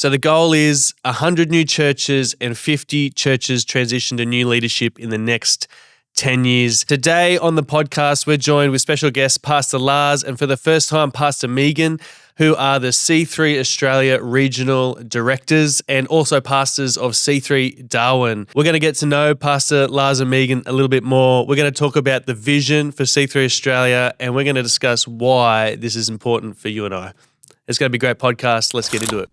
So the goal is 100 new churches and 50 churches transition to new leadership in the next 10 years. Today on the podcast, we're joined with special guest Pastor Lars and for the first time, Pastor Megan, who are the C3 Australia Regional Directors and also pastors of C3 Darwin. We're going to get to know Pastor Lars and Megan a little bit more. We're going to talk about the vision for C3 Australia and we're going to discuss why this is important for you and I. It's going to be a great podcast. Let's get into it.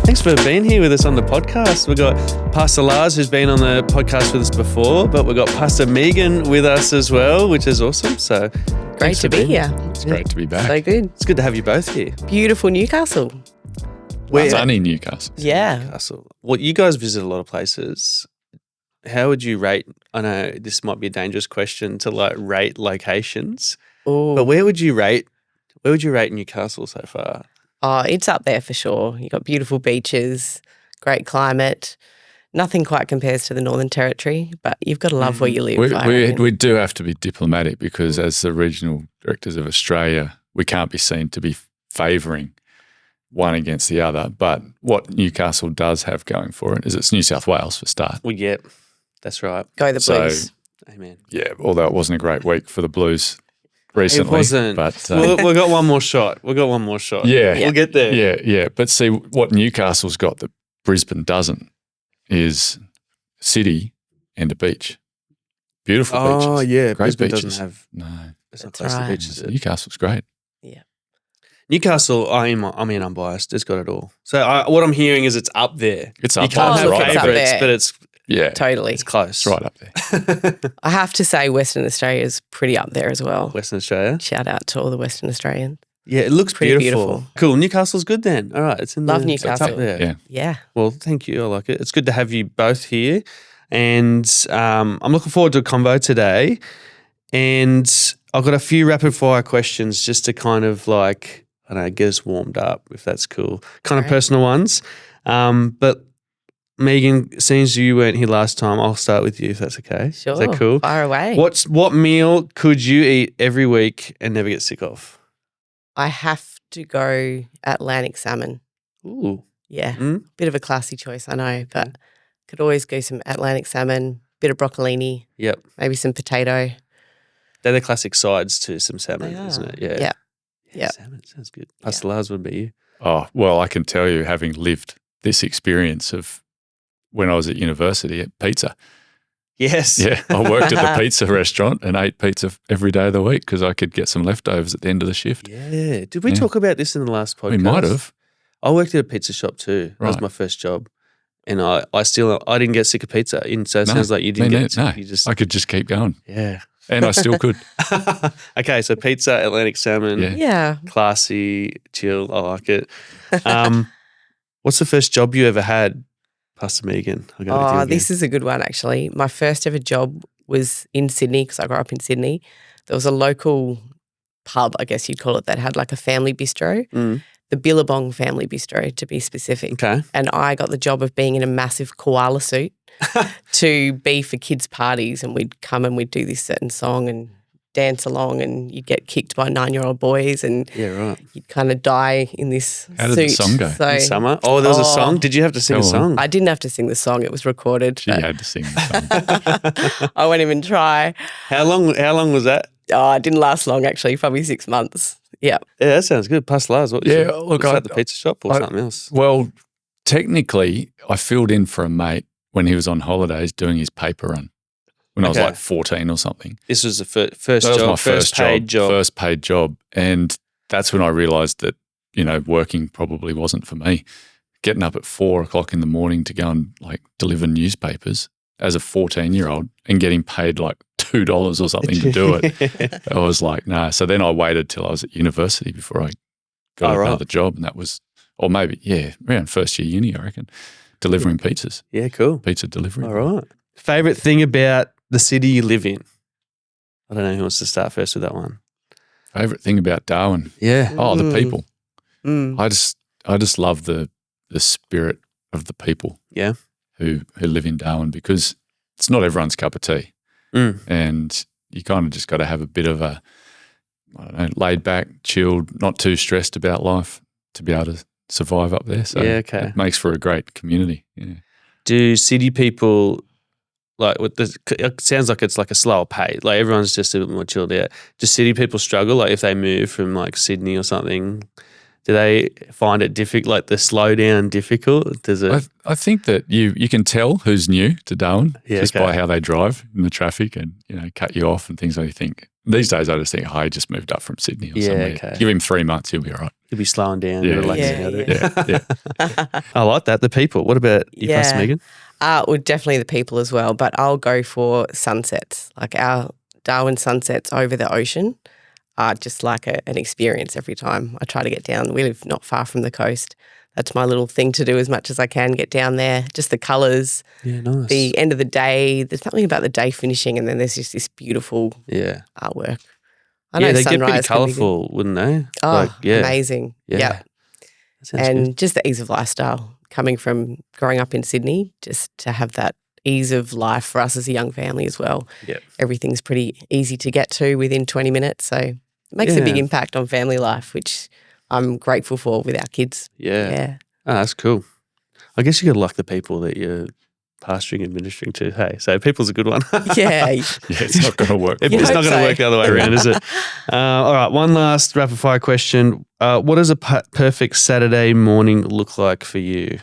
Thanks for being here with us on the podcast. We've got Pastor Lars, who's been on the podcast with us before, but we've got Pastor Megan with us as well, which is awesome. So great to be here. It's great to be back. So good. It's good to have you both here. Beautiful Newcastle. Sunny Newcastle. Yeah. Newcastle. Well, you guys visit a lot of places. How would you rate? I know this might be a dangerous question to rate locations, but where would you rate Newcastle so far? Oh, it's up there for sure. You've got beautiful beaches, great climate. Nothing quite compares to the Northern Territory, but you've got to love where you live. We do have to be diplomatic because as the regional directors of Australia, we can't be seen to be favouring one against the other. But what Newcastle does have going for it is it's New South Wales for start. Well, yeah, that's right. Go the Blues. So, amen. Yeah, although it wasn't a great week for the Blues recently. It wasn't. But we've got one more shot. Yeah. We'll get there. Yeah. But see, what Newcastle's got that Brisbane doesn't is city and a beach. Beautiful beaches. Oh, yeah. Great Brisbane beaches. doesn't have... No. It's not That's close to right. beaches. Newcastle's great. Yeah. Newcastle, I'm biased. It's got it all. So what I'm hearing is it's up there. It's You up can't there. have Right up there. favourites, but it's Totally. close. It's right up there. I have to say Western Australia is pretty up there as well. Western Australia. Shout out to all the Western Australians. Yeah, it looks Pretty beautiful. beautiful. Cool. Newcastle's good then. All right. It's in Love the, Newcastle. It's up there. Yeah. Yeah. Well, thank you. I like it. It's good to have you both here. And I'm looking forward to a convo today. And I've got a few rapid fire questions just to kind of get us warmed up, if that's cool. Kind of personal ones. But Megan, since you weren't here last time, I'll start with you if that's okay. Sure. Is that cool? Fire away. What meal could you eat every week and never get sick of? I have to go Atlantic salmon. Ooh. Yeah. Mm. Bit of a classy choice, I know, but could always go some Atlantic salmon, bit of broccolini, Yep. maybe some potato. They're the classic sides to some salmon, They isn't are. it? Yeah. Yeah. Yeah. Salmon sounds good. Pastor Lars, would be you. Oh, well, I can tell you, having lived this experience of when I was at university, at pizza. Yes. Yeah, I worked at the pizza restaurant and ate pizza every day of the week because I could get some leftovers at the end of the shift. Yeah. Did we talk about this in the last podcast? We might have. I worked at a pizza shop too. That was Right. my first job. And I didn't get sick of pizza. And so it sounds like you didn't get sick. No, You just, I could just keep going. yeah. And I still could. Okay, so pizza, Atlantic salmon, Yeah. Yeah. classy, chill. I like it. What's the first job you ever had, Pastor Megan? I'll go with you Oh, again. this is a good one, actually. My first ever job was in Sydney because I grew up in Sydney. There was a local pub, I guess you'd call it, that had like a family bistro, Mm. the Billabong family bistro to be specific. Okay. And I got the job of being in a massive koala suit to be for kids' parties, and we'd come and we'd do this certain song and dance along, and you'd get kicked by 9-year-old boys and Yeah, right. you'd kind of die in this How suit. did the song go? So In summer. Oh, there was a song. Did you have to sing a Go on. song? I didn't have to sing the song. It was recorded. She but had to sing the song. I won't even try. How long was that? Oh, it didn't last long, actually, probably 6 months. Yeah. Yeah, that sounds good. Pastor Lars, what was Yeah, your- look, was I- that the pizza shop or I- something else? Well, technically, I filled in for a mate when he was on holidays doing his paper run when I was Okay. like 14 or something. This was the first That job, was my first paid job. First paid job. And that's when I realised that, working probably wasn't for me. Getting up at 4 o'clock in the morning to go and deliver newspapers as a 14-year-old and getting paid like $2 or something to do it. I was like, nah. So then I waited till I was at university before I got another job. And that was, or maybe, around first year uni, I reckon, delivering pizzas, Yeah, cool. pizza delivery. All right. Favorite thing about the city you live in? I don't know who wants to start first with that one. Favorite thing about Darwin? Yeah. Oh, the people. Mm. I just love the spirit of the people. Yeah. Who live in Darwin, because it's not everyone's cup of tea. Mm. And you kind of just got to have a bit of a I don't know, laid back, chilled, not too stressed about life to be able to survive up there. So it makes for a great community. Yeah. Do city people, like, it sounds like it's like a slower pace. Like everyone's just a bit more chilled out. Do city people struggle? Like if they move from like Sydney or something, do they find it difficult, like the slowdown difficult? Does it? I think that you can tell who's new to Darwin just by how they drive in the traffic and, cut you off and things like you think. These days I just think, I just moved up from Sydney or somewhere. Okay. Give him 3 months, he'll be all right. He'll be slowing down and relaxing. Yeah. I like that. The people. What about you, Pastor Megan? Well, definitely the people as well, but I'll go for sunsets. Like our Darwin sunsets over the ocean are just like an experience every time I try to get down. We live not far from the coast. That's my little thing to do as much as I can, get down there. Just the colours. Yeah, nice. The end of the day, there's something about the day finishing and then there's just this beautiful artwork. I know they get pretty sunrise can be colourful, wouldn't they? Oh, amazing. Yeah. And good. just the ease of lifestyle, coming from growing up in Sydney, just to have that ease of life for us as a young family as well. Yep. Everything's pretty easy to get to within 20 minutes. So it makes a big impact on family life, which I'm grateful for with our kids. Yeah. Oh, that's cool. I guess you got to like the people that you're pastoring and ministering to. Hey, so people's a good one. Yeah. It's not going to work. It's not going to work the other way around, is it? All right, one last rapid fire question. What does a perfect Saturday morning look like for you?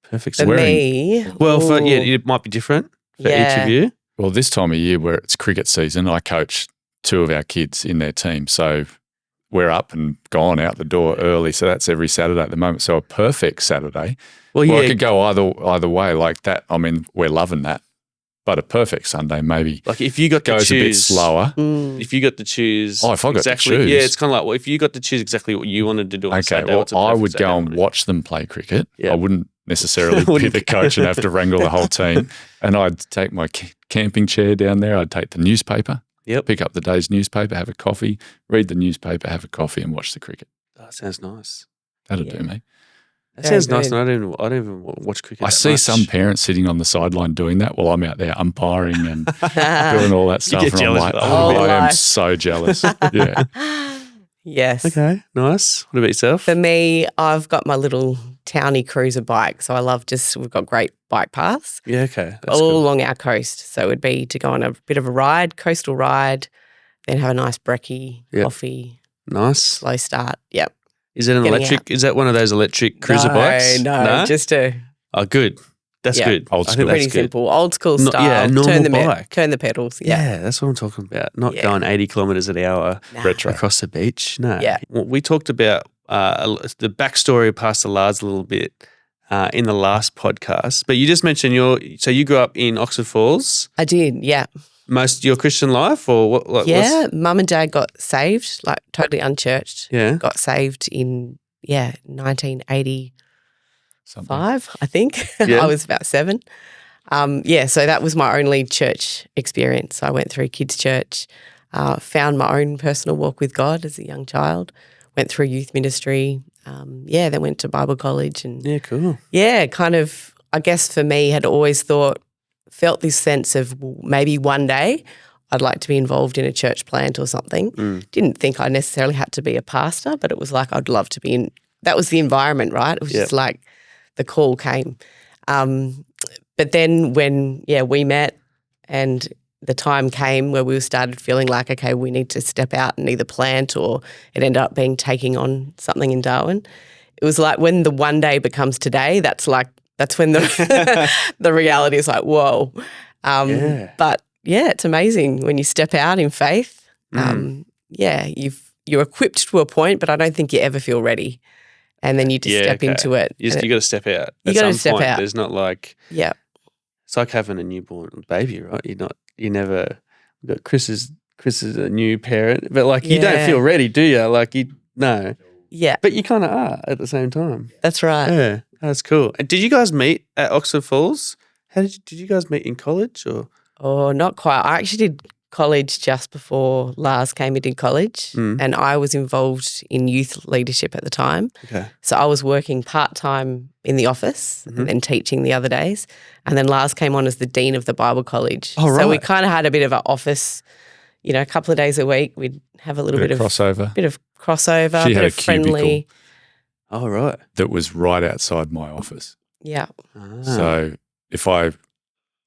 Perfect For Saturday. me. Well, it might be different for each of you. Well, this time of year where it's cricket season, I coach 2 of our kids in their team. So we're up and gone out the door early. So that's every Saturday at the moment. So a perfect Saturday. Well, it could go either way like that. I mean, we're loving that. But a perfect Sunday maybe like if you got to goes choose, a bit slower. If you got to choose if I got to choose. Yeah, it's kind of like, well, if you got to choose exactly what you wanted to do on Saturday, I would go and watch them play cricket. I wouldn't necessarily be the coach and have to wrangle the whole team. And I'd take my camping chair down there. I'd take the newspaper, pick up the day's newspaper, have a coffee, read the newspaper, have a coffee and watch the cricket. That sounds nice. That'll do me. That sounds nice, and I don't even watch cricket. I see some parents sitting on the sideline doing that while I'm out there umpiring and doing all that stuff. You get jealous. I am so jealous. Yeah. Yes. Okay, nice. What about yourself? For me, I've got my little towny cruiser bike, so I love we've got great bike paths. Yeah, okay. That's all along our coast. So it would be to go on a bit of a ride, coastal ride, then have a nice brekkie, coffee. Nice. Slow start. Yep. Is it an electric? Is that one of those electric cruiser bikes? No, just a. Oh, good. That's good. Old school. Pretty simple. Old school style. Yeah, normal bike. Turn the pedals. Yeah, that's what I'm talking about. Not going 80 kilometres an hour across the beach. No. Yeah. Well, we talked about the backstory of Pastor Lars a little bit in the last podcast, but you just mentioned you grew up in Oxford Falls. I did. Yeah. Most of your Christian life, or what? Mum and Dad got saved, like totally unchurched. Yeah. Got saved in 1985, I think. Yeah. I was about 7. So that was my only church experience. I went through kids' church, found my own personal walk with God as a young child, went through youth ministry, then went to Bible college. And cool. Yeah, kind of, I guess for me, had always felt this sense of maybe one day I'd like to be involved in a church plant or something. Didn't think I necessarily had to be a pastor, but it was like I'd love to be in. That was the environment, right? It was just like the call came. But then when, we met and the time came where we started feeling like, okay, we need to step out and either plant, or it ended up being taking on something in Darwin. It was like when the one day becomes today, that's when the the reality is like, whoa. But it's amazing when you step out in faith. You're equipped to a point, but I don't think you ever feel ready. And then you just step into it. You got to step out. You got to step out. There's not like it's like having a newborn baby, right? We've got Chris is a new parent, but like you don't feel ready, do you? Like no. Yeah. But you kind of are at the same time. That's right. Yeah, that's cool. And did you guys meet at Oxford Falls? How did you guys meet in college or? Oh, not quite. I actually did college just before Lars came and did college, and I was involved in youth leadership at the time. Okay. So I was working part-time in the office and then teaching the other days, and then Lars came on as the dean of the Bible college. Oh, right. So we kind of had a bit of an office, a couple of days a week, we'd have a little bit of crossover. Bit of crossover, She a had bit a of friendly. cubicle. Oh, right. That was right outside my office. Yeah. Ah. So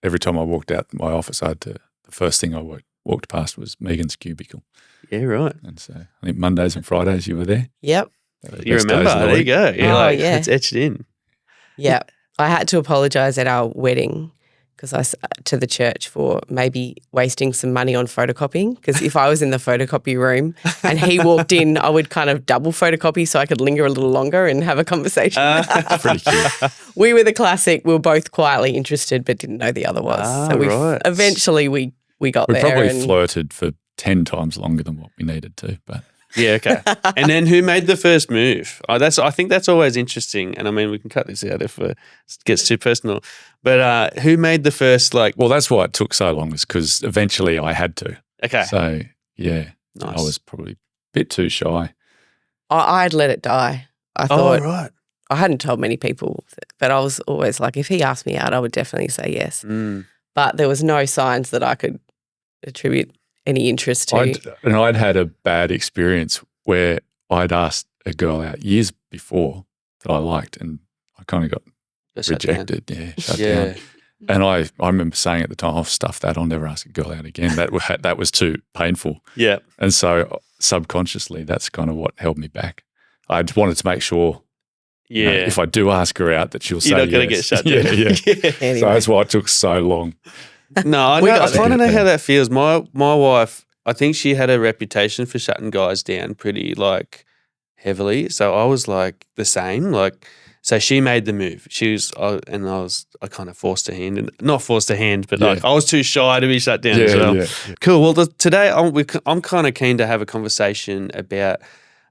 every time I walked out my office, the first thing I walked past was Megan's cubicle. Yeah, right. And so I think Mondays and Fridays you were there. Yep. They were the You best remember? days of the There you week. go. Yeah. Yeah, it's etched in. Yeah. I had to apologise at our wedding to the church for maybe wasting some money on photocopying, because if I was in the photocopy room and he walked in, I would kind of double photocopy so I could linger a little longer and have a conversation. It's pretty cute. We were the classic. We were both quietly interested but didn't know the other was. So Right. eventually we got We there. probably and flirted for 10 times longer than what we needed to, but Yeah, okay. And then who made the first move? I think that's always interesting. And I mean, we can cut this out if it gets too personal. But who made the first, well, that's why it took so long, is because eventually I had to. okay. So, yeah, Nice. I was probably a bit too shy. I'd let it die. I Oh, thought right. I hadn't told many people, but I was always like, if he asked me out, I would definitely say yes. Mm. But there was no signs that I could attribute any interest to. I'd had a bad experience where I'd asked a girl out years before that I liked, and I kind of got Just shut down. rejected. Yeah, shut Yeah. down. And I remember saying at the time, "Oh, stuff that. I'll never ask a girl out again." That was too painful. Yeah. And so subconsciously, that's kind of what held me back. I just wanted to make sure, Yeah. if I do ask her out, that she'll say You're not going to yes. get shut down. Yeah. Anyway. So that's why it took so long. No, I We know. I got kind of there. know how that feels. My wife, I think she had a reputation for shutting guys down pretty heavily. So I was the same. So she made the move. I kind of forced her hand, and not forced her hand, but Yeah. I was too shy to be shut down as well. Yeah. Cool. Well, today I'm kind of keen to have a conversation about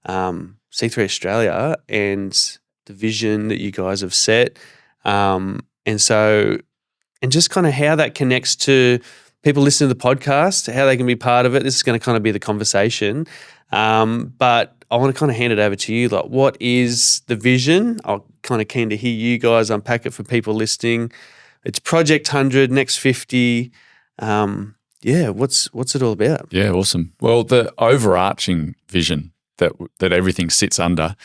C3 Australia and the vision that you guys have set, and just kind of how that connects to people listening to the podcast, how they can be part of it. This is going to kind of be the conversation, but I want to kind of hand it over to you. What is the vision? I'm kind of keen to hear you guys unpack it for people listening. It's Project 100, next 50. What's it all about? Yeah, awesome. Well, the overarching vision that everything sits under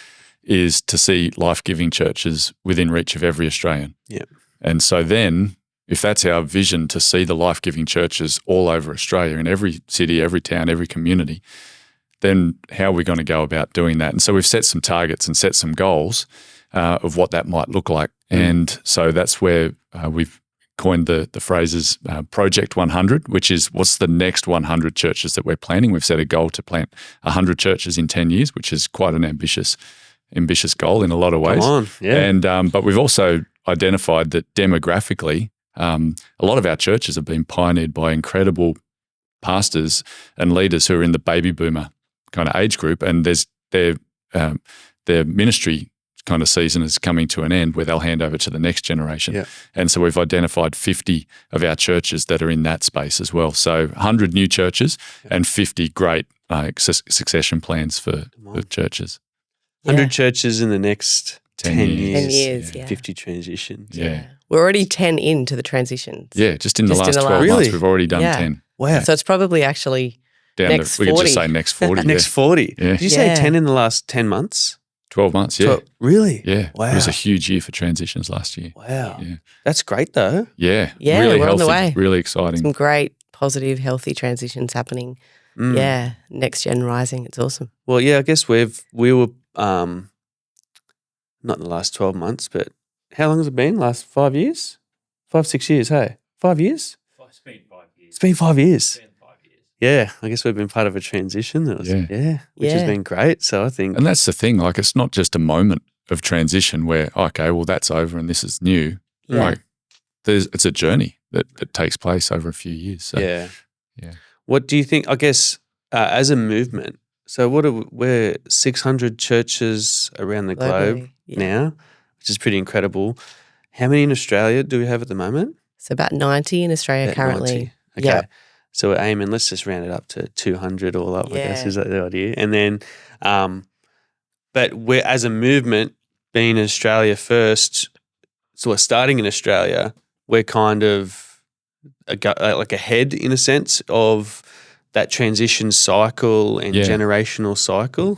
is to see life-giving churches within reach of every Australian. Yeah. And so then, if that's our vision, to see the life-giving churches all over Australia, in every city, every town, every community, then how are we going to go about doing that? And so we've set some targets and set some goals of what that might look like. And so that's where we've coined the phrases Project 100, which is what's the next 100 churches that we're planning. We've set a goal to plant 100 churches in 10 years, which is quite an ambitious goal in a lot of ways. Come on, yeah. And but we've also identified that demographically, a lot of our churches have been pioneered by incredible pastors and leaders who are in the baby boomer kind of age group, and their ministry kind of season is coming to an end where they'll hand over to the next generation. Yeah. And so we've identified 50 of our churches that are in that space as well. So 100 new churches and 50 great succession plans for churches. 100 churches in the next 10 years. 10 years, yeah. 50 transitions. Yeah. We're already 10 into the transitions. Yeah, just in the last 12 Really? months, we've already done Yeah. 10. Wow. So it's probably actually Down Next to, we could 40. just say next 40. Next 40. Yeah. Did you say Yeah. 10 in the last 10 months? 12 months, yeah. 12 Really? Yeah. Wow. It was a huge year for transitions last year. Wow. Yeah. That's great though. Yeah. Yeah, really we're on healthy, the way. really exciting. some great, positive, healthy transitions happening. Mm. Yeah, next gen rising. It's awesome. Well, yeah, I guess we were not in the last 12 months, but how long has it been? Last 5 years? 5, 6 years, hey? 5 years? It's been 5 years. It's been 5 years. Yeah, I guess we've been part of a transition. Which has Yeah. been great. So I think And that's the thing, it's not just a moment of transition where, okay, well, that's over and this is new. Yeah. It's a journey that takes place over a few years. So, yeah. yeah. What do you think? I guess as a movement. So we're 600 churches around the globe Globally, yeah. now, which is pretty incredible. How many in Australia do we have at the moment? So about 90 in Australia About currently. 90. Okay. Yeah. So we're aiming, let's just round it up to 200 all up, I guess, Yeah. is that the idea? And then, but we're, as a movement, being Australia first, so we're starting in Australia, we're kind of ahead in a sense of that transition cycle and generational cycle,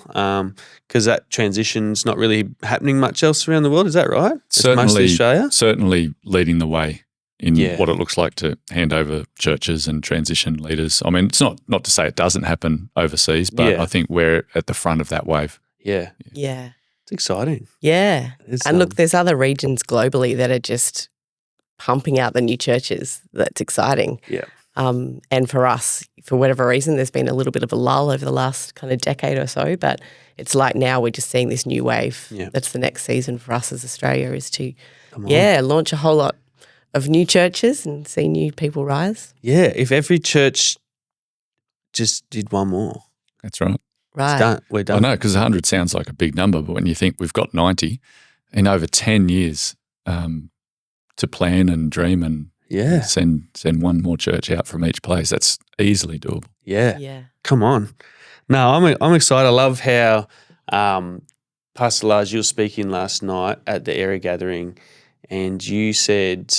because that transition's not really happening much else around the world. Is that right? It's mostly Australia? Certainly leading the way in what it looks like to hand over churches and transition leaders. I mean, it's not to say it doesn't happen overseas, but I think we're at the front of that wave. Yeah. It's exciting. Yeah. And look, there's other regions globally that are just pumping out the new churches. That's exciting. Yeah. And for us, for whatever reason, there's been a little bit of a lull over the last kind of decade or so, but it's like now we're just seeing this new wave. Yeah. That's the next season for us as Australia, is to, launch a whole lot of new churches and see new people rise. Yeah, if every church just did one more. That's right. Right. It's done. We're done. I know, because 100 sounds like a big number, but when you think we've got 90 in over 10 years to plan and dream and send one more church out from each place, that's easily doable. Yeah. Come on. No, I'm excited. I love how Pastor Lars, you were speaking last night at the area gathering, and you said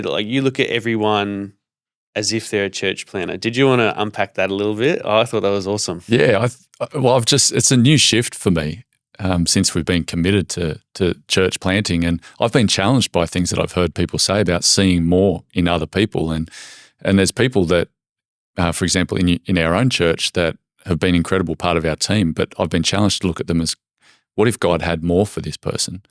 like you look at everyone as if they're a church planner. Did you want to unpack that a little bit? I thought that was awesome. Yeah, it's a new shift for me since we've been committed to church planting, and I've been challenged by things that I've heard people say about seeing more in other people, and there's people that, for example, in our own church that have been an incredible part of our team, but I've been challenged to look at them as, what if God had more for this person?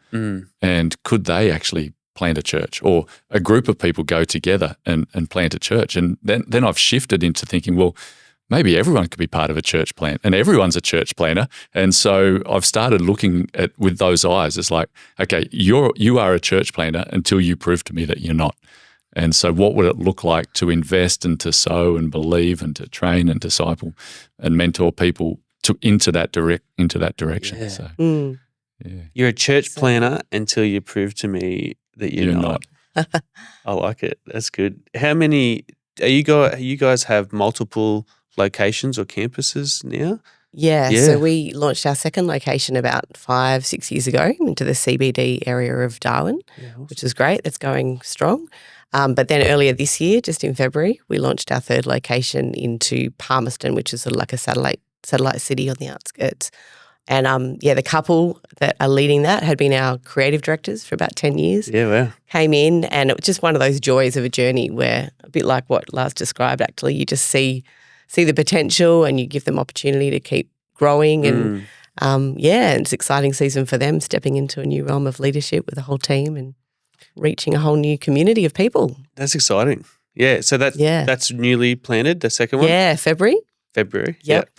And could they actually plant a church, or a group of people go together and plant a church? And then I've shifted into thinking, well, maybe everyone could be part of a church plant, and everyone's a church planner. And so I've started looking at with those eyes. It's like, okay, you are a church planner until you prove to me that you're not. And so what would it look like to invest and to sow and believe and to train and disciple and mentor people into that direction? Yeah. So, You're a church planner until you prove to me that you're not. I like it. That's good. How many you guys have multiple locations or campuses now? Yeah. So we launched our second location about 5-6 years ago into the CBD area of Darwin, which is great. It's going strong. But then earlier this year, just in February, we launched our third location into Palmerston, which is sort of like a satellite city on the outskirts. And the couple that are leading that had been our creative directors for about 10 years. Yeah, wow. Came in, and it was just one of those joys of a journey where, a bit like what Lars described, actually, you just see the potential and you give them opportunity to keep growing. And and it's an exciting season for them, stepping into a new realm of leadership with the whole team and reaching a whole new community of people. That's exciting. Yeah, so that's newly planted, the second one? Yeah, February. Yep.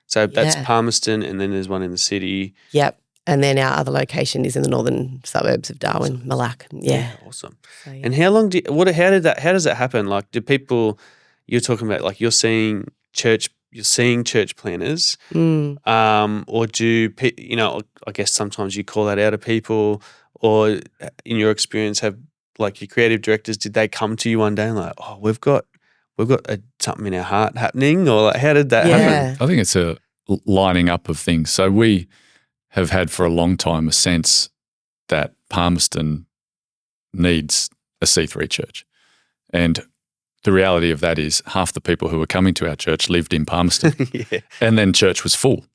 So that's Palmerston, and then there's one in the city. Yep. And then our other location is in the northern suburbs of Darwin, Malak. Yeah. Awesome. So, And how long how does that happen? Like, do people, you're talking about, like, you're seeing church planners, or do, I guess sometimes you call that out of people, or in your experience have, like, your creative directors, did they come to you one day and like, oh, we've got something in our heart happening, or like, how did that happen? I think it's a lining up of things. So we have had for a long time a sense that Palmerston needs a C3 church. And the reality of that is half the people who were coming to our church lived in Palmerston. And then church was full.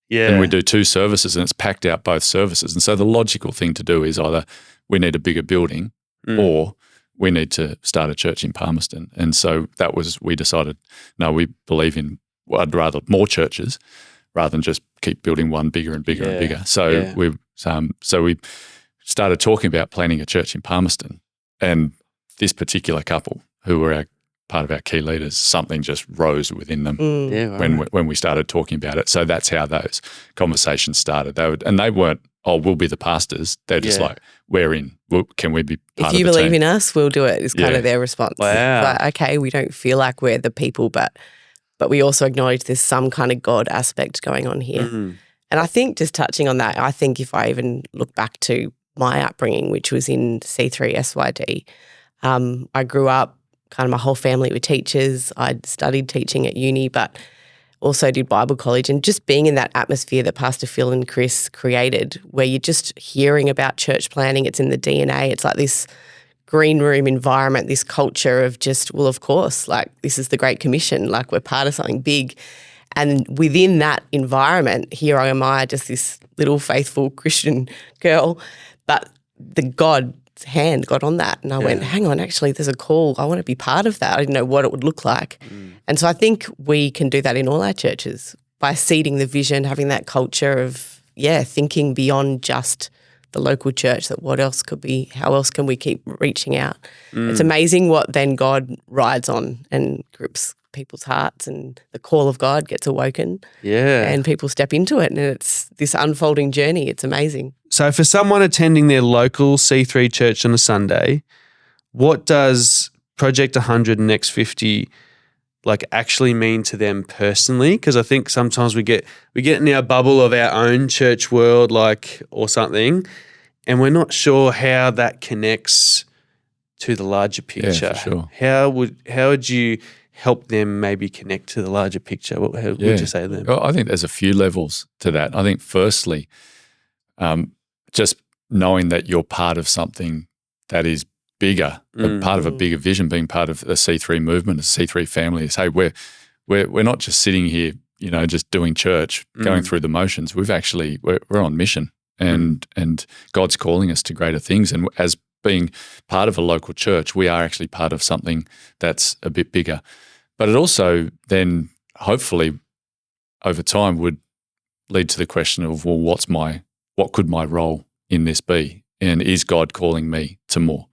Yeah. And we do 2 services and it's packed out both services. And so the logical thing to do is either we need a bigger building or we need to start a church in Palmerston. And so we decided, no, we believe in, I'd rather more churches rather than just keep building one bigger and bigger and bigger. So we started talking about planning a church in Palmerston, and this particular couple who were part of our key leaders, something just rose within them when we started talking about it. So that's how those conversations started. They weren't, oh, we'll be the pastors. They're just like, we're in. Can we be part of the team? If you believe in us, we'll do it, is kind of their response. Wow. Like, okay, we don't feel like we're the people, but we also acknowledge there's some kind of God aspect going on here. And I think, just touching on that, I think if I even look back to my upbringing, which was in C3 SYD, I grew up, kind of my whole family were teachers. I'd studied teaching at uni, but also did Bible college, and just being in that atmosphere that Pastor Phil and Chris created, where you're just hearing about church planning, it's in the DNA. It's like this green room environment, this culture of just, well, of course, like this is the Great Commission, like we're part of something big. And within that environment, here am I, just this little faithful Christian girl, but God's hand got on that. And I went, hang on, actually, there's a call. I want to be part of that. I didn't know what it would look like. And so I think we can do that in all our churches by seeding the vision, having that culture of, thinking beyond just the local church, that what else could be, how else can we keep reaching out? It's amazing what then God rides on and grips people's hearts, and the call of God gets awoken. And people step into it, and it's this unfolding journey. It's amazing. So for someone attending their local C3 church on a Sunday, what does Project 100 and Next 50 like actually mean to them personally? Because I think sometimes we get in our bubble of our own church world, like, or something, and we're not sure how that connects to the larger picture. Yeah, for sure. How would you help them maybe connect to the larger picture? What would you say to them? Well, I think there's a few levels to that. I think firstly, just knowing that you're part of something that is bigger, part of a bigger vision, being part of the C3 movement, a C3 family, is, hey, we're not just sitting here, just doing church, going through the motions. We're on mission, and God's calling us to greater things. And as being part of a local church, we are actually part of something that's a bit bigger. But it also then hopefully over time would lead to the question of, well, what could my role in this be? And is God calling me to more?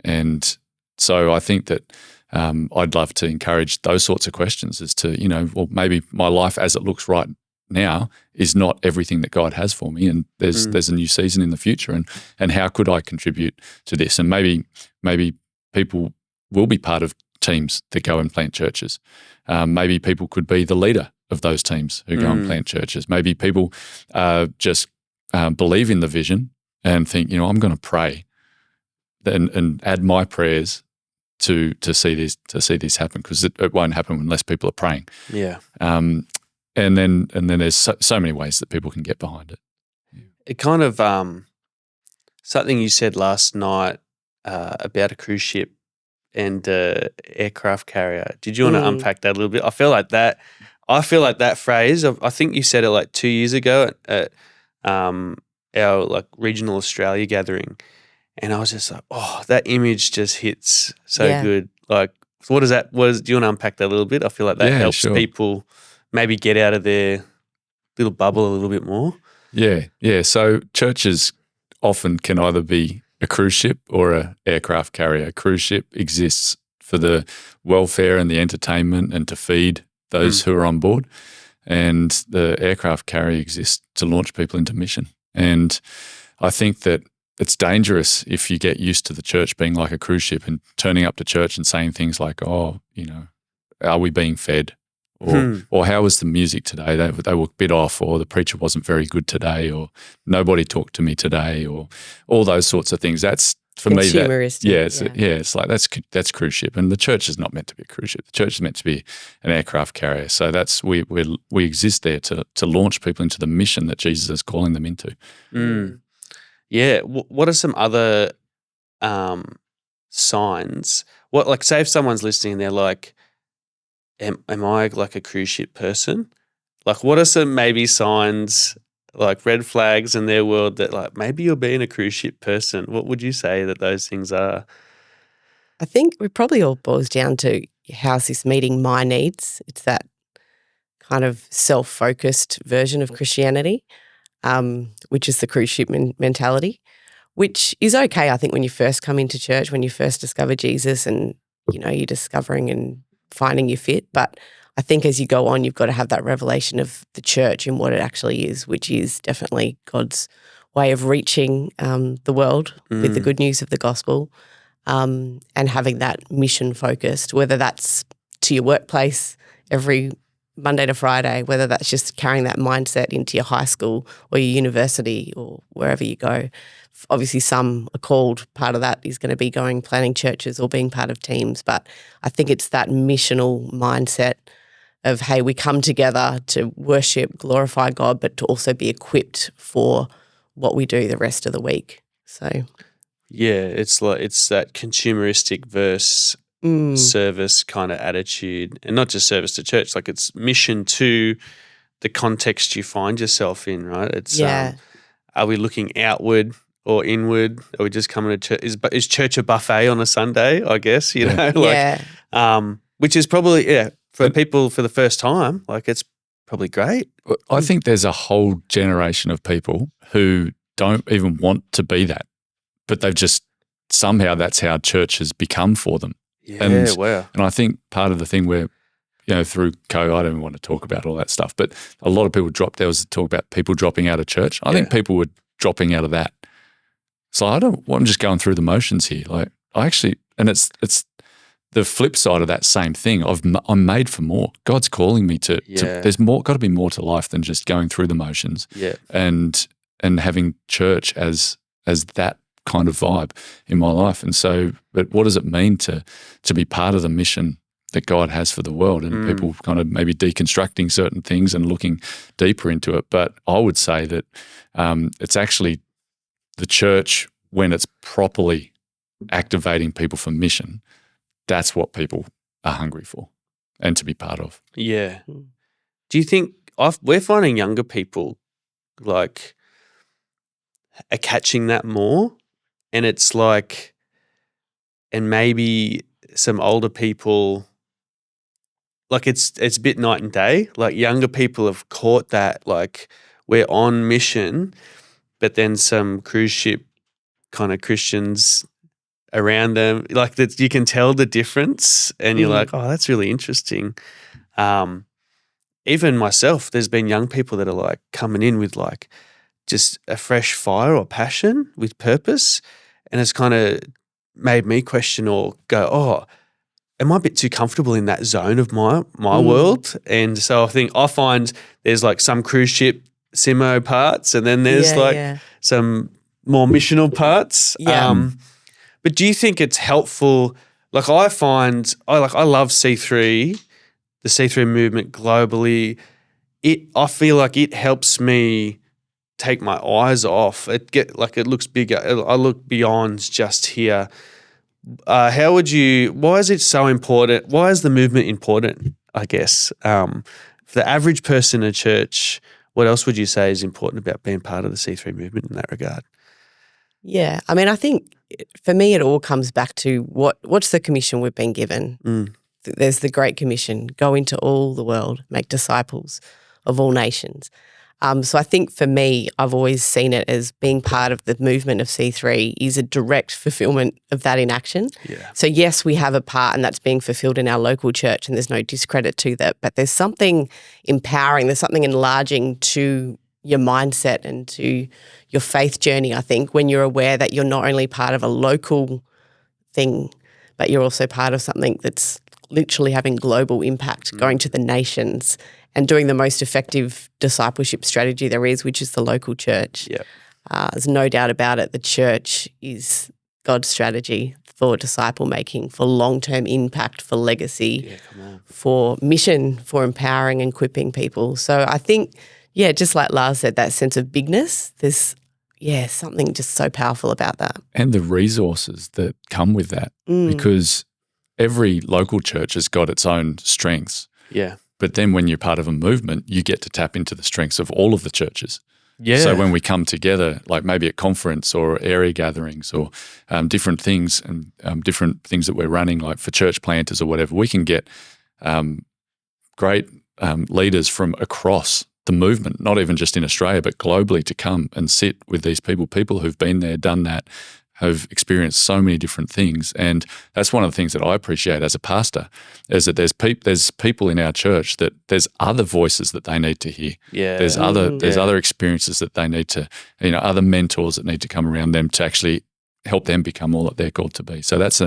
And so I think that I'd love to encourage those sorts of questions as to, well, maybe my life as it looks right now is not everything that God has for me, and there's a new season in the future, and how could I contribute to this? And maybe people will be part of teams that go and plant churches. Maybe people could be the leader of those teams who go and plant churches. Maybe people just believe in the vision and think, I'm going to pray and add my prayers to see this happen, because it won't happen unless people are praying. And then there's so many ways that people can get behind it. It kind of something you said last night about a cruise ship and aircraft carrier. Did you want to unpack that a little bit? I feel like that phrase. I think you said it like 2 years ago at our like regional Australia gathering, and I was just like, oh, that image just hits so good. Like, what is that? Do you want to unpack that a little bit? I feel like that helps people maybe get out of their little bubble a little bit more. Yeah. So churches often can either be a cruise ship or an aircraft carrier. A cruise ship exists for the welfare and the entertainment and to feed those who are on board, and the aircraft carrier exists to launch people into mission. And I think that it's dangerous if you get used to the church being like a cruise ship and turning up to church and saying things like, oh, are we being fed? Or how was the music today? They were a bit off, or the preacher wasn't very good today, or nobody talked to me today, or all those sorts of things. That's for me. It's like that's cruise ship, and the church is not meant to be a cruise ship. The church is meant to be an aircraft carrier. So that's we exist there to launch people into the mission that Jesus is calling them into. Yeah. What are some other signs? What, like, say if someone's listening and they're like, Am I like a cruise ship person? Like, what are some maybe signs, like red flags in their world that like maybe you're being a cruise ship person? What would you say that those things are? I think it probably all boils down to, how's this meeting my needs? It's that kind of self-focused version of Christianity, which is the cruise ship mentality, which is okay, I think, when you first come into church, when you first discover Jesus and, you're discovering and finding your fit. But I think as you go on, you've got to have that revelation of the church and what it actually is, which is definitely God's way of reaching the world with the good news of the gospel, and having that mission focused, whether that's to your workplace every Monday to Friday, whether that's just carrying that mindset into your high school or your university or wherever you go. Obviously, some are called, part of that is going to be planning churches or being part of teams. But I think it's that missional mindset of, hey, we come together to worship, glorify God, but to also be equipped for what we do the rest of the week. So, Yeah, it's that consumeristic versus service kind of attitude, and not just service to church, like it's mission to the context you find yourself in, right? It's are we looking outward or inward? Are we just coming to church? Is church a buffet on a Sunday? I guess which is probably for people for the first time, like it's probably great. I think there's a whole generation of people who don't even want to be that, but they've just somehow that's how church has become for them. Yeah, wow. And I think part of the thing where, through COVID, I don't even want to talk about all that stuff, but a lot of people there was talk about people dropping out of church. I think people were dropping out of that. So I'm just going through the motions here. Like and it's the flip side of that same thing. I'm made for more. God's calling me to there's got to be more to life than just going through the motions. Yeah. And having church as that kind of vibe in my life. And so, but what does it mean to be part of the mission that God has for the world, and people kind of maybe deconstructing certain things and looking deeper into it. But I would say that it's actually the church, when it's properly activating people for mission, that's what people are hungry for and to be part of. Yeah. Do you think we're finding younger people like are catching that more? And it's like, and maybe some older people, like it's a bit night and day. Like younger people have caught that, like we're on mission, but then some cruise ship kind of Christians around them, like that you can tell the difference, and you're like, oh, that's really interesting. Even myself, there's been young people that are like coming in with like just a fresh fire or passion with purpose, and it's kind of made me question or go, oh, am I a bit too comfortable in that zone of my world? And so I find there's like some cruise ship Simo parts, and then there's some more missional parts. Yeah. But do you think it's helpful? Like I love C3, the C3 movement globally. I feel like it helps me take my eyes off. It looks bigger. I look beyond just here. Why is it so important? Why is the movement important, I guess? For the average person in a church, what else would you say is important about being part of the C3 movement in that regard? Yeah. I mean, I think for me it all comes back to what's the commission we've been given. There's the Great Commission, go into all the world, make disciples of all nations. So I think for me, I've always seen it as being part of the movement of C3 is a direct fulfillment of that in action. Yeah. So yes, we have a part and that's being fulfilled in our local church, and there's no discredit to that, but there's something empowering, there's something enlarging to your mindset and to your faith journey, I think, when you're aware that you're not only part of a local thing, but you're also part of something that's literally having global impact, going to the nations and doing the most effective discipleship strategy there is, which is the local church. Yeah. There's no doubt about it. The church is God's strategy for disciple making, for long-term impact, for legacy, for mission, for empowering and equipping people. So I think, just like Lars said, that sense of bigness, there's something just so powerful about that. And the resources that come with that, because every local church has got its own strengths. Yeah. But then when you're part of a movement, you get to tap into the strengths of all of the churches. Yeah. So when we come together, like maybe at conference or area gatherings or different things and different things that we're running, like for church planters or whatever, we can get great leaders from across the movement, not even just in Australia, but globally, to come and sit with these people who've been there, done that, have experienced so many different things. And that's one of the things that I appreciate as a pastor, is that there's people in our church that there's other voices that they need to hear. Yeah. There's other experiences that they need to, other mentors that need to come around them to actually help them become all that they're called to be. So that's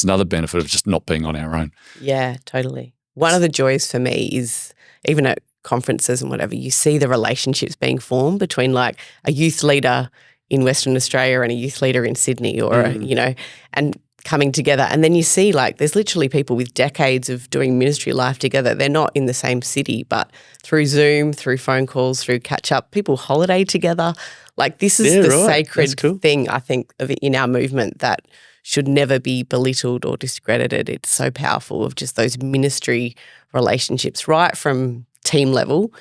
another benefit of just not being on our own. Yeah, totally. One of the joys for me is even at conferences and whatever, you see the relationships being formed between like a youth leader in Western Australia and a youth leader in Sydney, or and coming together. And then you see like there's literally people with decades of doing ministry life together. They're not in the same city, but through Zoom, through phone calls, through catch up, people holiday together. Like this is the sacred thing, I think, in our movement that should never be belittled or discredited. It's so powerful of just those ministry relationships right from team level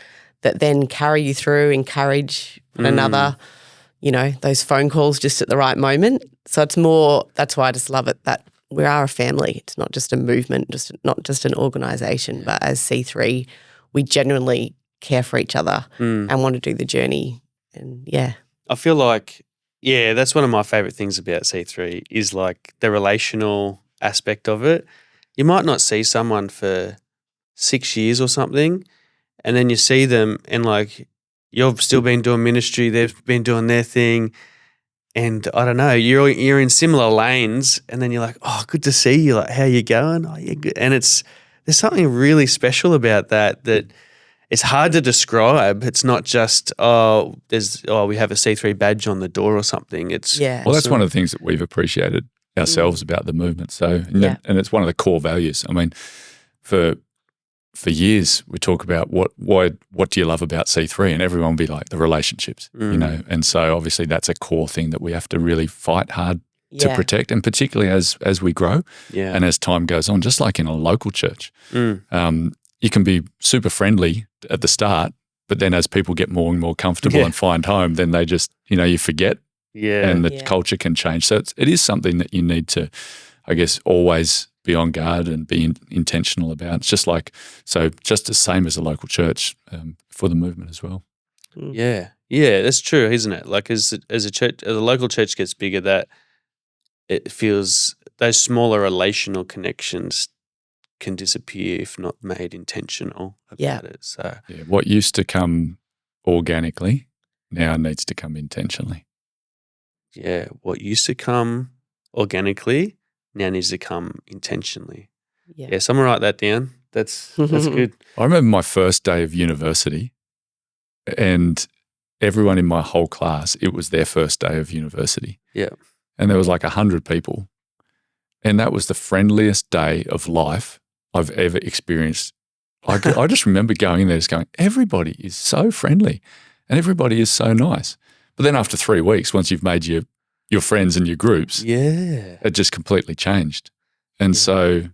that then carry you through, encourage one another, you know, those phone calls just at the right moment. So it's more, that's why I just love it that we are a family. It's not just a movement, not just an organisation, but as C3, we genuinely care for each other and want to do the journey. And yeah. I feel like, yeah, that's one of my favourite things about C3 is like the relational aspect of it. You might not see someone for 6 years or something, and then you see them and like you've still been doing ministry, they've been doing their thing, and I don't know, you're in similar lanes, and then you're like, oh, good to see you. Like, how you going? Oh, yeah, good. And there's something really special about that it's hard to describe. It's not just, we have a C3 badge on the door or something. Well, that's one of the things that we've appreciated ourselves about the movement. So, and it's one of the core values. I mean, for years we talk about what do you love about C3, and everyone will be like the relationships, you know. And so obviously that's a core thing that we have to really fight hard to protect, and particularly as we grow and as time goes on, just like in a local church. You can be super friendly at the start, but then as people get more and more comfortable and find home, then they just, you know, you forget and the culture can change. So it is something that you need to, I guess, always be on guard and be intentional about. It's just like, so just the same as a local church for the movement as well. Yeah, that's true, isn't it? Like as a church, as a local church gets bigger, that it feels those smaller relational connections can disappear if not made intentional about it. So what used to come organically now needs to come intentionally. Yeah, what used to come organically now needs to come intentionally. Yeah, someone write that down. That's good. I remember my first day of university, and everyone in my whole class, it was their first day of university. Yeah. And there was like 100 people. And that was the friendliest day of life I've ever experienced. I just remember going in there just going, everybody is so friendly and everybody is so nice. But then after 3 weeks, once you've made your friends and your groups, it just completely changed. And so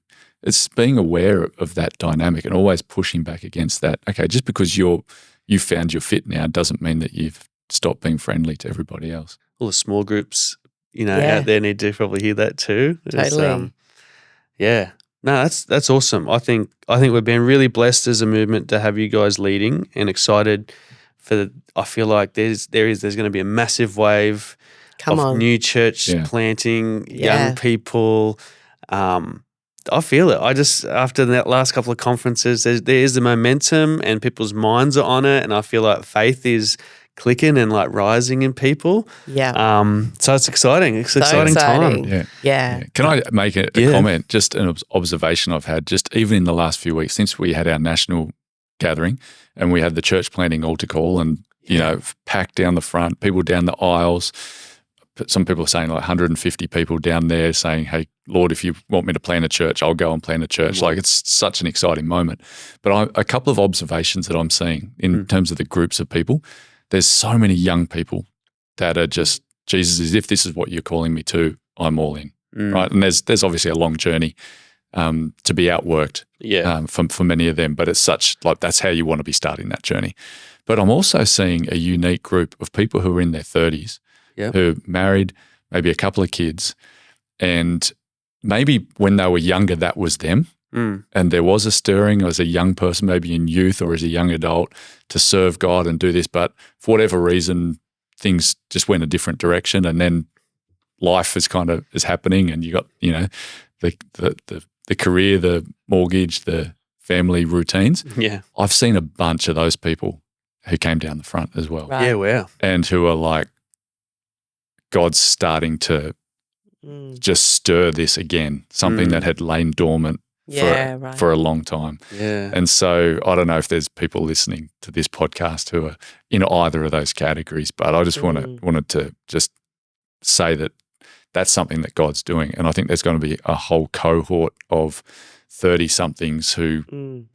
it's being aware of that dynamic and always pushing back against that. Okay, just because you found your fit now doesn't mean that you've stopped being friendly to everybody else. All the small groups, you know, out there need to probably hear that too. Totally. No, that's awesome. I think we've been really blessed as a movement to have you guys leading, and excited I feel like there's going to be a massive wave of new church planting, young people. I feel it. After that last couple of conferences, there is the momentum and people's minds are on it, and I feel like faith is clicking and like rising in people. Yeah. So it's exciting. It's an exciting time. Yeah. Can I make a comment? Just an observation I've had, just even in the last few weeks since we had our national gathering and we had the church planting altar call and, you know, packed down the front, people down the aisles. Some people are saying like 150 people down there saying, hey, Lord, if you want me to plant a church, I'll go and plant a church. Like it's such an exciting moment. But a couple of observations that I'm seeing in terms of the groups of people, there's so many young people that are just, Jesus, if this is what you're calling me to, I'm all in, right? And there's obviously a long journey to be outworked for many of them, but it's such like that's how you want to be starting that journey. But I'm also seeing a unique group of people who are in their 30s, who are married, maybe a couple of kids, and maybe when they were younger, that was them. And there was a stirring as a young person, maybe in youth or as a young adult, to serve God and do this. But for whatever reason, things just went a different direction, and then life is happening, and you got, you know, the career, the mortgage, the family routines. Yeah, I've seen a bunch of those people who came down the front as well. Right. Yeah, wow, and who are like, God's starting to just stir this again, something that had lain dormant for a long time. Yeah. And so I don't know if there's people listening to this podcast who are in either of those categories, but I just wanted to just say that that's something that God's doing. And I think there's going to be a whole cohort of 30-somethings who,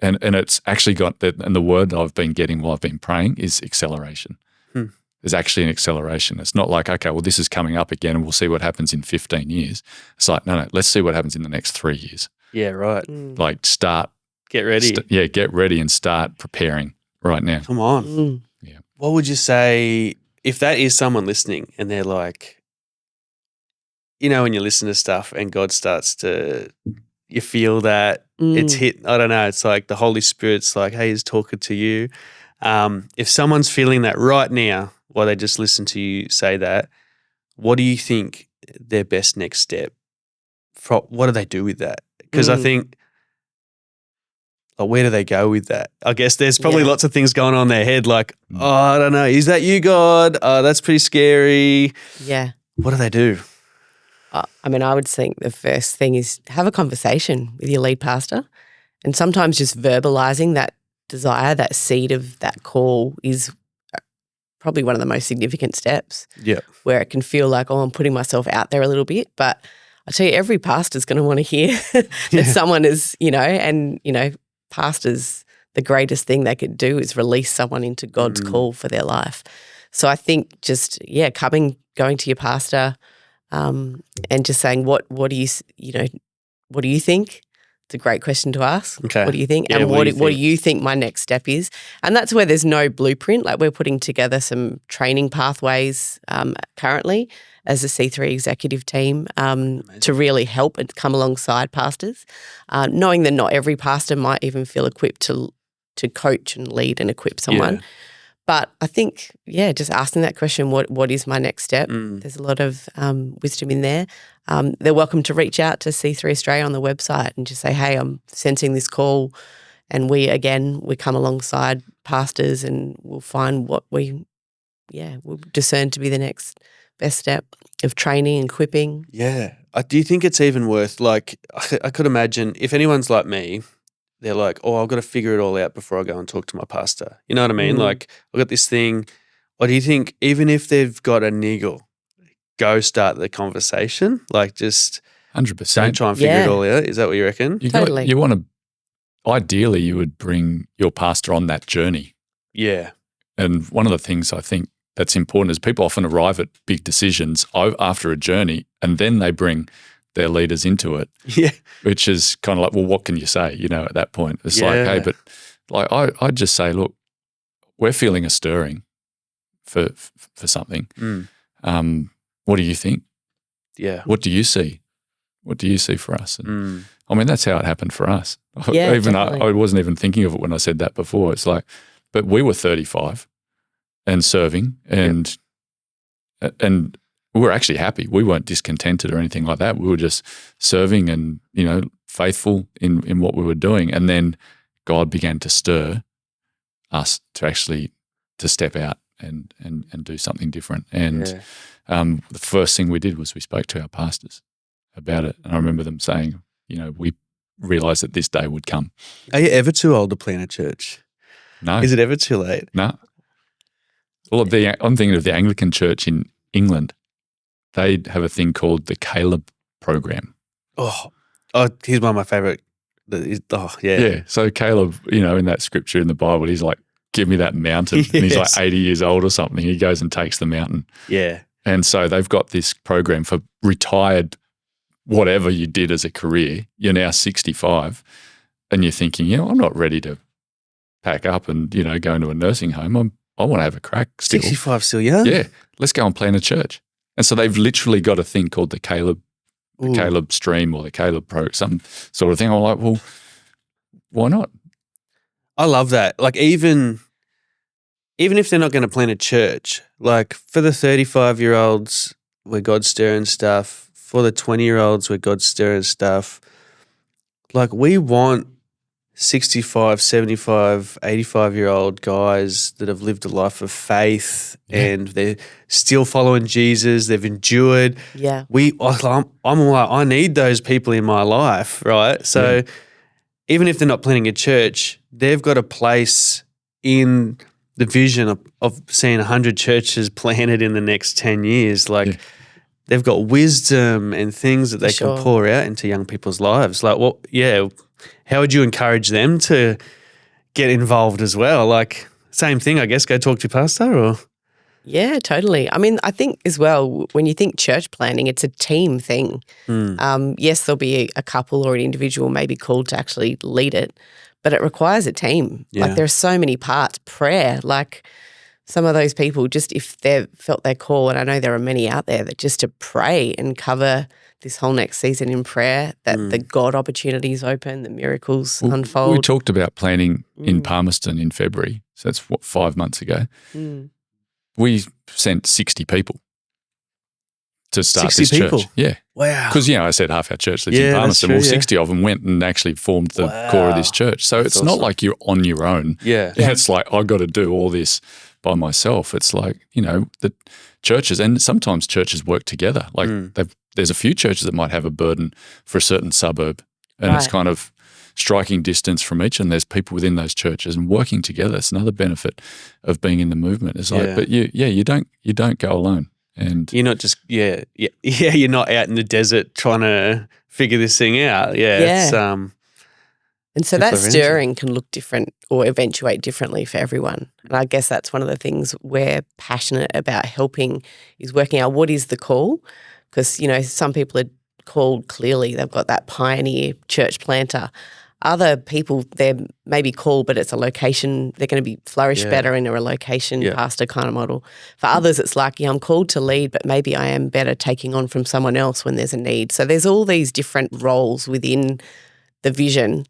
and it's actually got, and the word that I've been getting while I've been praying is acceleration. There's actually an acceleration. It's not like, okay, well, this is coming up again and we'll see what happens in 15 years. It's like, no, let's see what happens in the next 3 years. Yeah, right. Like Get ready. Get ready and start preparing right now. Come on. Yeah. What would you say if that is someone listening and they're like, you know, when you listen to stuff and God starts to, you feel that it's hit, I don't know, it's like the Holy Spirit's like, hey, he's talking to you. If someone's feeling that right now while they just listen to you say that, what do you think their best next step? What do they do with that? Because I think, like, where do they go with that? I guess there's probably lots of things going on in their head like, oh, I don't know, is that you, God? Oh, that's pretty scary. Yeah. What do they do? I mean, I would think the first thing is have a conversation with your lead pastor, and sometimes just verbalizing that desire, that seed of that call is probably one of the most significant steps. Yeah. Where it can feel like, oh, I'm putting myself out there a little bit. But I tell you, every pastor's going to want to hear that someone is, and, pastors, the greatest thing they could do is release someone into God's call for their life. So I think just, going to your pastor and just saying, what do you think? It's a great question to ask. Okay. What do you think? Yeah, and what do you think my next step is? And that's where there's no blueprint. Like, we're putting together some training pathways currently as a C3 executive team to really help and come alongside pastors, knowing that not every pastor might even feel equipped to coach and lead and equip someone. Yeah. But I think, just asking that question, what is my next step? There's a lot of wisdom in there. They're welcome to reach out to C3 Australia on the website and just say, hey, I'm sensing this call, and we come alongside pastors and we'll find what we'll discern to be the next best step of training and equipping. Yeah. Do you think it's even worth, like, I could imagine if anyone's like me, they're like, oh, I've got to figure it all out before I go and talk to my pastor. You know what I mean? Like, I've got this thing. Or do you think even if they've got a niggle, go start the conversation? Like, just 100%. don't try and figure it all out. Is that what you reckon? Totally. You want to, ideally, you would bring your pastor on that journey. Yeah. And one of the things I think that's important is people often arrive at big decisions after a journey, and then they bring their leaders into it. Yeah. Which is kind of like, well, what can you say, at that point? It's like, hey, but like I'd just say, look, we're feeling a stirring for something. What do you think? Yeah. What do you see? What do you see for us? And I mean, that's how it happened for us. Yeah, I wasn't even thinking of it when I said that before. It's like, but we were 35 and serving and we were actually happy. We weren't discontented or anything like that. We were just serving and, faithful in what we were doing. And then God began to stir us to step out and do something different. And the first thing we did was we spoke to our pastors about it. And I remember them saying, we realised that this day would come. Are you ever too old to plant a church? No. Is it ever too late? No. Well, I'm thinking of the Anglican Church in England. They have a thing called the Caleb program. Oh, he's one of my favourite. Yeah. So Caleb, in that scripture in the Bible, he's like, give me that mountain. Yes. And he's like 80 years old or something. He goes and takes the mountain. Yeah. And so they've got this program for retired, whatever you did as a career. You're now 65 and you're thinking, I'm not ready to pack up and, go into a nursing home. I want to have a crack still. 65 still young? Yeah. Let's go and plant a church. And so they've literally got a thing called the Caleb stream or the Caleb pro, some sort of thing. I'm like, well, why not? I love that. Like, even if they're not going to plant a church, like for the 35-year-olds where God's stirring stuff, for the 20-year-olds where God's stirring stuff, like we want 65, 75, 85-year-old guys that have lived a life of faith and they're still following Jesus. They've endured. Yeah. I'm like, I need those people in my life, right? So even if they're not planning a church, they've got a place in the vision of seeing 100 churches planted in the next 10 years. Like they've got wisdom and things that they Sure. can pour out into young people's lives. Like, well, yeah, how would you encourage them to get involved as well? Like, same thing, I guess, go talk to your pastor or? Yeah, totally. I mean, I think as well, when you think church planning, it's a team thing. Yes, there'll be a couple or an individual maybe called to actually lead it, but it requires a team. Yeah. Like there are so many parts. Prayer, like some of those people, just if they've felt their call, and I know there are many out there, that just to pray and cover this whole next season in prayer, that the God opportunities open, the miracles unfold. We talked about planning in Palmerston in February. So that's 5 months ago. We sent 60 people to start 60 this people? church. Yeah. Wow. Because, I said half our church lives in Yeah, Palmerston. that's Well, true, 60 of them went and actually formed the core of this church. So That's it's not awesome. like you're on your own. Yeah. It's like, I've got to do all this by myself. It's like, the churches, and sometimes churches work together. Like there's a few churches that might have a burden for a certain suburb, and it's Right. kind of striking distance from each, and there's people within those churches and working together. It's another benefit of being in the movement. It's like, but you don't go alone. And You're not just, you're not out in the desert trying to figure this thing out. Yeah. It's, And so that Differential. stirring can look different or eventuate differently for everyone. And I guess that's one of the things we're passionate about helping, is working out what is the call. Because, some people are called clearly, they've got that pioneer church planter. Other people, they're maybe called, but it's a location, they're going to flourish better in a location pastor kind of model. For others, it's like, I'm called to lead, but maybe I am better taking on from someone else when there's a need. So there's all these different roles within the vision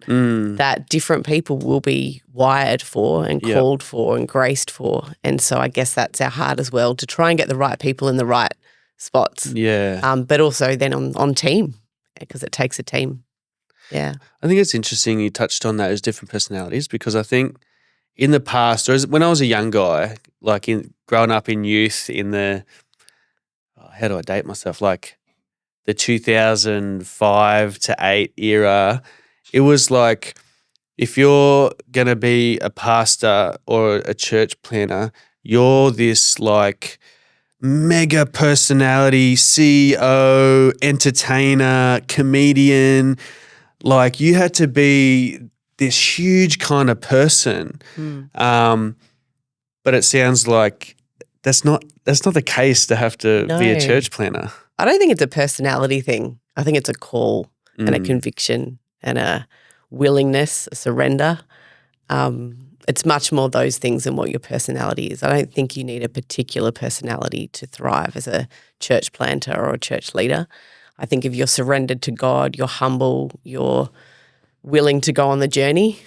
that different people will be wired for and called for and graced for. And so I guess that's our heart as well, to try and get the right people in the right spots. yeah. But also then on team, because it takes a team. Yeah. I think it's interesting you touched on that as different personalities, because I think in the past, or when I was a young guy, like growing up in youth in the, how do I date myself? Like the 2005 to 8 era, it was like, if you're going to be a pastor or a church planner, you're this like mega personality, CEO, entertainer, comedian. Like you had to be this huge kind of person. But it sounds like that's not the case to have to be a No. church planner. I don't think it's a personality thing. I think it's a call and a conviction and a willingness, a surrender. It's much more those things than what your personality is. I don't think you need a particular personality to thrive as a church planter or a church leader. I think if you're surrendered to God, you're humble, you're willing to go on the journey,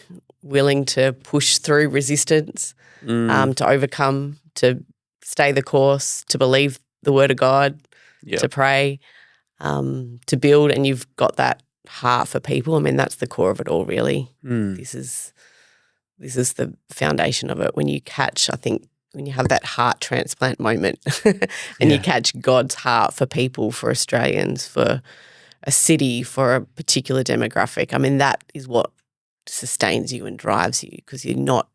willing to push through resistance, to overcome, to stay the course, to believe the word of God, to pray, to build, and you've got that heart for people. I mean, that's the core of it all, really. This is the foundation of it. When you catch, I think, when you have that heart transplant moment and you catch God's heart for people, for Australians, for a city, for a particular demographic, I mean, that is what sustains you and drives you, because you're not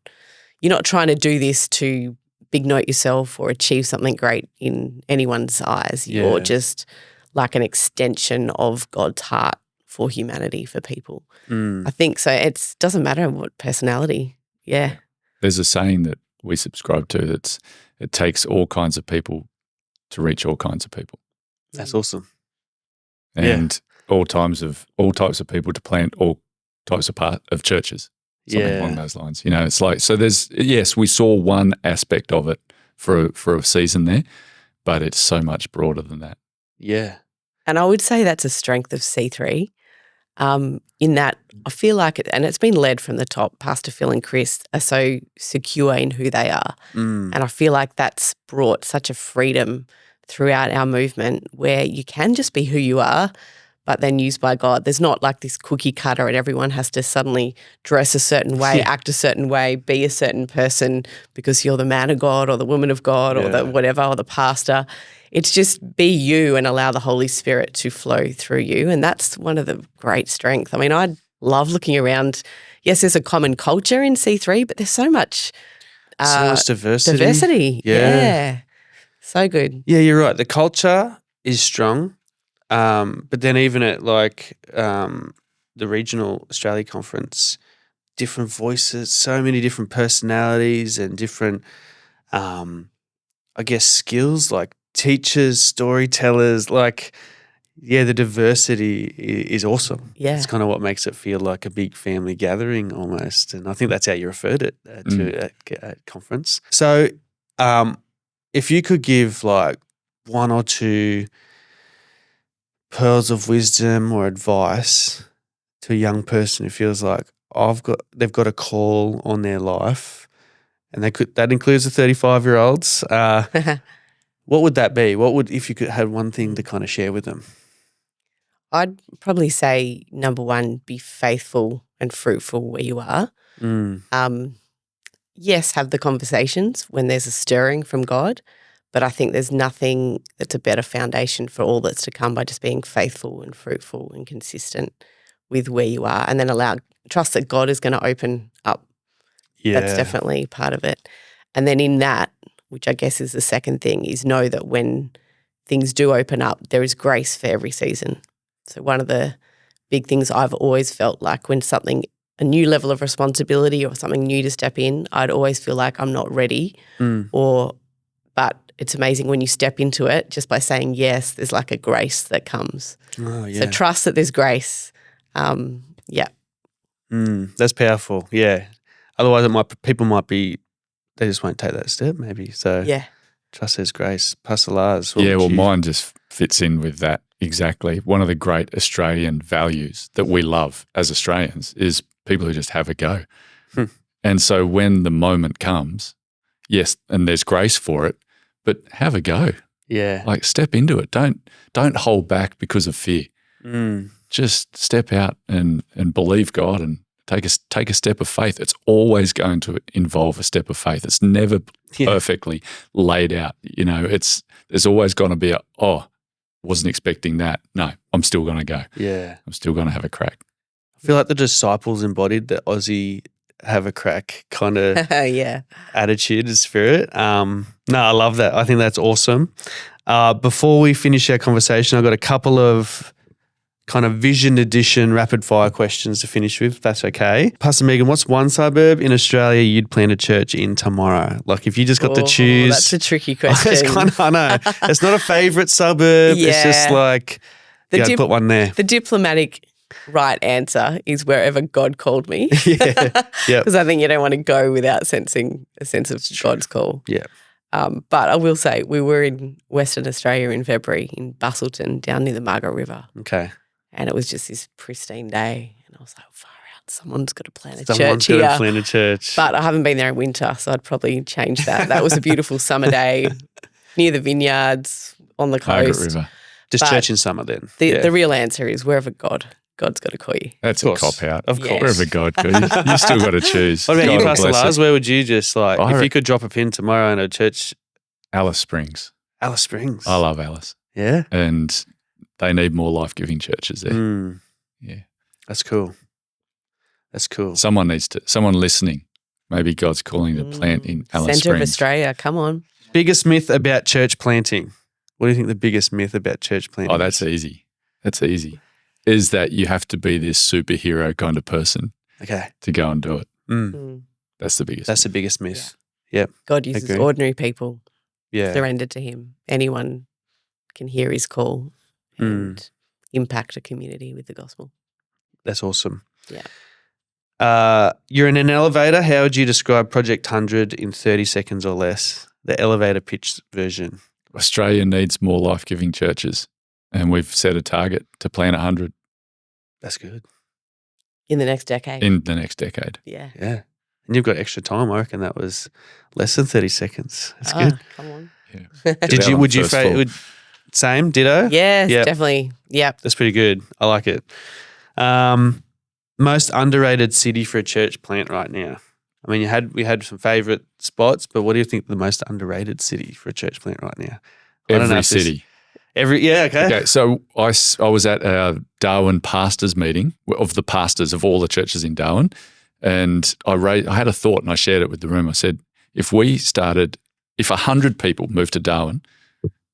trying to do this to big note yourself or achieve something great in anyone's eyes. You're just like an extension of God's heart for humanity, for people. I think so. It doesn't matter what personality. Yeah. there's a saying that we subscribe to that's it takes all kinds of people to reach all kinds of people. That's awesome. And all types of people to plant all types of churches. Something along those lines. You know, it's like, so there's, yes, we saw one aspect of it for a season there, but it's so much broader than that. Yeah. And I would say that's a strength of C3, in that I feel like it, and it's been led from the top. Pastor Phil and Chris are so secure in who they are. And I feel like that's brought such a freedom throughout our movement where you can just be who you are, but then used by God. There's not like this cookie cutter and everyone has to suddenly dress a certain way, act a certain way, be a certain person because you're the man of God or the woman of God or the whatever, or the pastor. It's just be you and allow the Holy Spirit to flow through you. And that's one of the great strengths. I mean, I love looking around. Yes, there's a common culture in C3, but there's so much so much diversity. diversity. Yeah. So good. Yeah, you're right. The culture is strong. But then even at like the regional Australia conference, different voices, so many different personalities and different, I guess, skills like teachers, storytellers, like, yeah, the diversity is awesome. Yeah. It's kind of what makes it feel like a big family gathering almost. And I think that's how you referred it to at conference. So if you could give like one or two pearls of wisdom or advice to a young person who feels like they've got a call on their life, and that includes the 35-year-olds. What would that be? If you could have one thing to kind of share with them? I'd probably say, number one, be faithful and fruitful where you are. Yes, have the conversations when there's a stirring from God, but I think there's nothing that's a better foundation for all that's to come by just being faithful and fruitful and consistent with where you are, and then trust that God is going to open up. Yeah. That's definitely part of it. And then in that, which I guess is the second thing, is know that when things do open up, there is grace for every season. So one of the big things I've always felt like when a new level of responsibility or something new to step in, I'd always feel like I'm not ready but it's amazing when you step into it just by saying yes, there's like a grace that comes. Oh, yeah. So trust that there's grace. Yeah. That's powerful. Yeah. Otherwise, people might be, they just won't take that step maybe. So Yeah. trust there's grace. Pastor Lars. Mine just fits in with that exactly. One of the great Australian values that we love as Australians is people who just have a go. And so when the moment comes, yes, and there's grace for it, but have a go. Yeah. Like step into it. Don't hold back because of fear. Just step out and believe God and take a step of faith. It's always going to involve a step of faith. It's never perfectly laid out. You know, there's always going to be wasn't expecting that. No, I'm still going to go. Yeah. I'm still going to have a crack. I feel like the disciples embodied the Aussie have a crack kind of attitude and spirit. No, I love that. I think that's awesome. Before we finish our conversation, I've got a couple of kind of vision edition rapid fire questions to finish with, if that's okay. Pastor Megan, what's one suburb in Australia you'd plant a church in tomorrow? Like if you just got to choose. That's a tricky question. I know. It's not a favourite suburb. Yeah. It's just like, put one there. The diplomatic right answer is wherever God called me. Yeah. Because I think you don't want to go without sensing a sense of God's call. Yeah. But I will say we were in Western Australia in February in Busselton down near the Margaret River. Okay. And it was just this pristine day. And I was like, far out, someone's got to plant a Someone's church got here. to plant a church. But I haven't been there in winter, so I'd probably change that. That was a beautiful summer day near the vineyards on the coast. Margaret River. Just church in summer then. The real answer is wherever God's got to call you. That's a cop out. Of course. Wherever God calls you still got to choose. What about you, God Pastor bless Lars? it. Where would you just like, if you could drop a pin tomorrow in a church? Alice Springs. Alice Springs. I love Alice. Yeah. And they need more life-giving churches there. Yeah. That's cool. That's cool. Someone listening, maybe God's calling to plant in Alice Centre of Springs. Australia, come on. Biggest myth about church planting. What do you think the biggest myth about church planting Oh, that's easy. That's easy. Is that you have to be this superhero kind of person to go and do it. That's the biggest. That's the biggest myth. Yeah. God uses Agree. ordinary people surrendered to him. Anyone can hear his call and impact a community with the gospel. That's awesome. Yeah. You're in an elevator. How would you describe Project 100 in 30 seconds or less? The elevator pitch version. Australia needs more life-giving churches, and we've set a target to plant 100. That's good. In the next decade. In the next decade. Yeah. Yeah. And you've got extra time. I reckon that was less than 30 seconds. That's good. Come on. Yeah. Would you same, ditto? Yes, definitely. Yep. That's pretty good. I like it. Most underrated city for a church plant right now. I mean, we had some favourite spots, but what do you think the most underrated city for a church plant right now? Every city. Okay. So I was at our Darwin pastors meeting of the pastors of all the churches in Darwin, and I had a thought and I shared it with the room. I said, if 100 people moved to Darwin,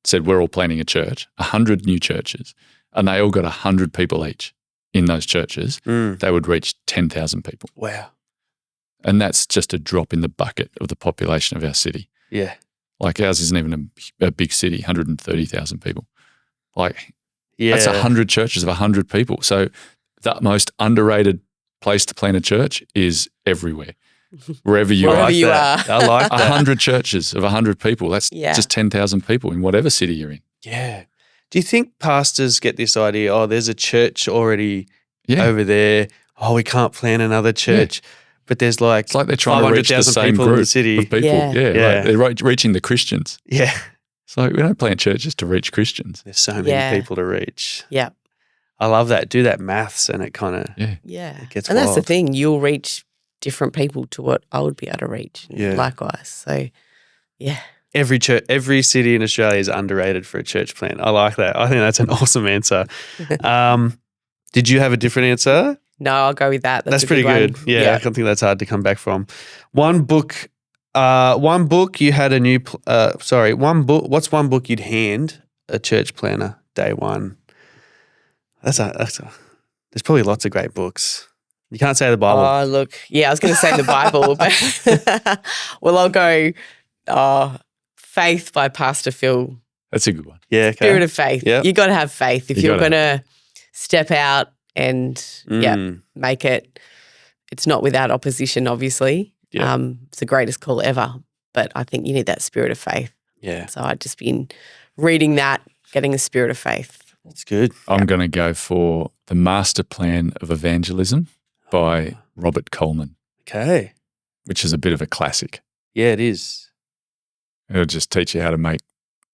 said, we're all planning a church, 100 new churches, and they all got 100 people each in those churches, they would reach 10,000 people. Wow. And that's just a drop in the bucket of the population of our city. Yeah. Like ours isn't even a big city, 130,000 people. Like Yeah. that's 100 churches of 100 people. So the most underrated place to plant a church is everywhere. Wherever you Wherever are. you that. are. I like that. 100 churches of 100 people. That's Yeah. just 10,000 people in whatever city you're in. Yeah. Do you think pastors get this idea, oh, there's a church already Yeah. over there. Oh, we can't plan another church. But there's like, It's like they're trying to reach the 500,000 same people group in the city. of people. Yeah. Yeah. Yeah. Like they're reaching the Christians. Yeah. It's like we don't plant churches to reach Christians. There's so many Yeah. people to reach. Yeah. I love that. Do that maths and it kind of, Yeah. Yeah. It gets and that's the wild. thing. You'll reach different people to what I would be able to reach. Yeah. Likewise. So, yeah. every church, every city in Australia is underrated for a church plant. I like that. I think that's an awesome answer. Did you have a different answer? No, I'll go with that. That's a pretty good good. one. Yeah, I don't think that's hard to come back from. One book you had a new, one book. What's one book you'd hand a church planner day one? There's probably lots of great books. You can't say the Bible. Oh, look. Yeah, I was going to say the Bible, but well, I'll go Faith by Pastor Phil. That's a good one. Yeah, okay. Spirit of faith. Yep. You got to have faith if You you're gotta going to step out and make it. It's not without opposition, obviously. Yeah. It's the greatest call ever, but I think you need that spirit of faith. Yeah, So I'd just been reading that, getting a spirit of faith. that's good. I'm going to go for The Master Plan of Evangelism by Robert Coleman, Okay. which is a bit of a classic. Yeah, it is. It'll just teach you how to make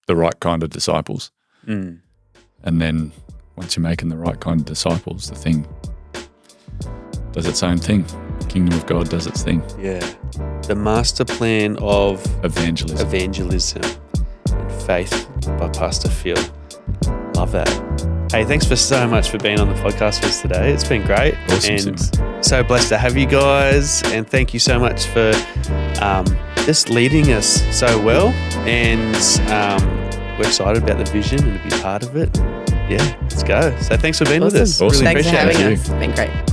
the right kind of disciples. Mm. And then once you're making the right kind of disciples, the thing does its own thing. The kingdom of God does its thing. Yeah. The Master Plan of Evangelism. Evangelism and Faith by Pastor Phil. Love that. Hey, thanks so much for being on the podcast with us today. It's been great. Awesome, and so blessed to have you guys. And thank you so much for just leading us so well. And we're excited about the vision and to be part of it. Yeah, let's go. So thanks for being with us. Awesome. Really Thanks for appreciate having it. us. It's been great.